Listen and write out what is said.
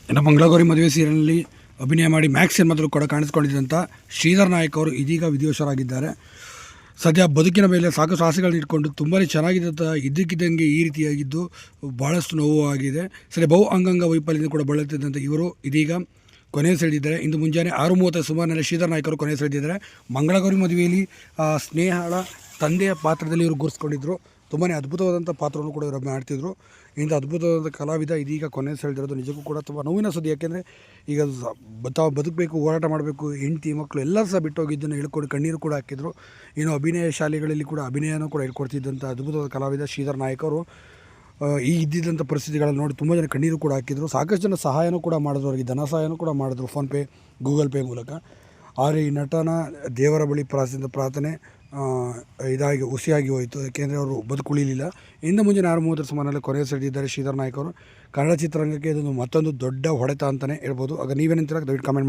ಇನ್ನು ಮಂಗಳಗೌರಿ ಮದುವೆ ಸೀರಿಯಲ್ನಲ್ಲಿ ಅಭಿನಯ ಮಾಡಿ ಮ್ಯಾಕ್ಸ್ ಸಿನಿಮಾದಲ್ಲೂ ಕೂಡ ಕಾಣಿಸ್ಕೊಂಡಿದ್ದಂಥ ಶ್ರೀಧರ್ ನಾಯಕ್ ಅವರು ಇದೀಗ ವಿಧಿವಶರಾಗಿದ್ದಾರೆ. ಸದ್ಯ ಬದುಕಿನ ಮೇಲೆ ಸಾಕಷ್ಟು ಆಸೆಗಳನ್ನ ಇಟ್ಕೊಂಡು ತುಂಬಾ ಚೆನ್ನಾಗಿದ್ದಂಥ ಇದ್ದಕ್ಕಿದ್ದಂಗೆ ಈ ರೀತಿಯಾಗಿದ್ದು ಭಾಳಷ್ಟು ನೋವು ಆಗಿದೆ. ಸದ್ಯ ಬಹು ಅಂಗಾಂಗ ವೈಫಲ್ಯದಿಂದ ಕೂಡ ಬಳಲುತ್ತಿದ್ದಂಥ ಇವರು ಇದೀಗ ಕೊನೆ ಸೆಳೆದಿದ್ದಾರೆ. ಇಂದು ಮುಂಜಾನೆ 6:30 ಸುಮಾರಿನಲ್ಲಿ ಶ್ರೀಧರ್ ನಾಯಕ್ ಅವರು ಕೊನೆ ಸೆಳೆದಿದ್ದಾರೆ. ಮಂಗಳಗೌರಿ ಮದುವೆಯಲ್ಲಿ ಸ್ನೇಹಳ ತಂದೆಯ ಪಾತ್ರದಲ್ಲಿ ಇವರು ಗುರುಸ್ಕೊಂಡಿದ್ರು. ತುಂಬಾ ಅದ್ಭುತವಾದಂಥ ಪಾತ್ರವನ್ನು ಕೂಡ ಇವರು ಮಾಡ್ತಿದ್ರು. ಇಂಥ ಅದ್ಭುತವಾದ ಕಲಾವಿದ ಇದೀಗ ಕೊನೆ ಸೆಳೆದಿರೋದು ನಿಜಕ್ಕೂ ಕೂಡ ತುಂಬ ನೋವಿನ ಸುದ್ದಿ. ಯಾಕೆಂದರೆ ಈಗ ತಾವು ಬದುಕಬೇಕು, ಹೋರಾಟ ಮಾಡಬೇಕು, ಹೆಂಡತಿ ಮಕ್ಕಳು ಎಲ್ಲ ಸಹ ಬಿಟ್ಟೋಗಿದ್ದನ್ನು ಹೇಳ್ಕೊಂಡು ಕಣ್ಣೀರು ಕೂಡ ಹಾಕಿದ್ರು. ಇನ್ನು ಅಭಿನಯ ಶಾಲೆಗಳಲ್ಲಿ ಕೂಡ ಅಭಿನಯನೂ ಕೂಡ ಹೇಳ್ಕೊಡ್ತಿದ್ದಂಥ ಅದ್ಭುತವಾದ ಕಲಾವಿದ ಶ್ರೀಧರ್ ನಾಯಕ್ ಅವರು ಈ ಇದ್ದಿದ್ದಂಥ ಪರಿಸ್ಥಿತಿಗಳಲ್ಲಿ ನೋಡಿ ತುಂಬ ಜನ ಕಣ್ಣೀರು ಕೂಡ ಹಾಕಿದ್ರು. ಸಾಕಷ್ಟು ಜನ ಸಹಾಯನೂ ಕೂಡ ಮಾಡಿದ್ರು, ಅವರಿಗೆ ಧನ ಸಹಾಯನೂ ಕೂಡ ಮಾಡಿದ್ರು ಫೋನ್ಪೇ, ಗೂಗಲ್ ಪೇ ಮೂಲಕ. ಆದರೆ ಈ ನಟನ ದೇವರ ಬಳಿ ಪ್ರಾರ್ಥನೆ ಇದಾಗಿ ಹುಸಿಯಾಗಿ ಹೋಯಿತು. ಏಕೆಂದರೆ ಅವರು ಬದುಕುಳಿಲಿಲ್ಲ. ಇಂದು ಮುಂಜಾನೆ 6:30 ಸುಮಾರಿನಲ್ಲಿ ಕೊನೆ ಸೆಳೆದಿದ್ದಾರೆ ಶ್ರೀಧರ್ ನಾಯಕ್ ಅವರು. ಕನ್ನಡ ಚಿತ್ರರಂಗಕ್ಕೆ ಇದೊಂದು ಮತ್ತೊಂದು ದೊಡ್ಡ ಹೊಡೆತ ಅಂತಲೇ ಹೇಳ್ಬೋದು. ಆಗ ನೀವೇನಂತೀರ ದಯವಿಟ್ಟು ಕಮೆಂಟ್ ಮಾಡಿ.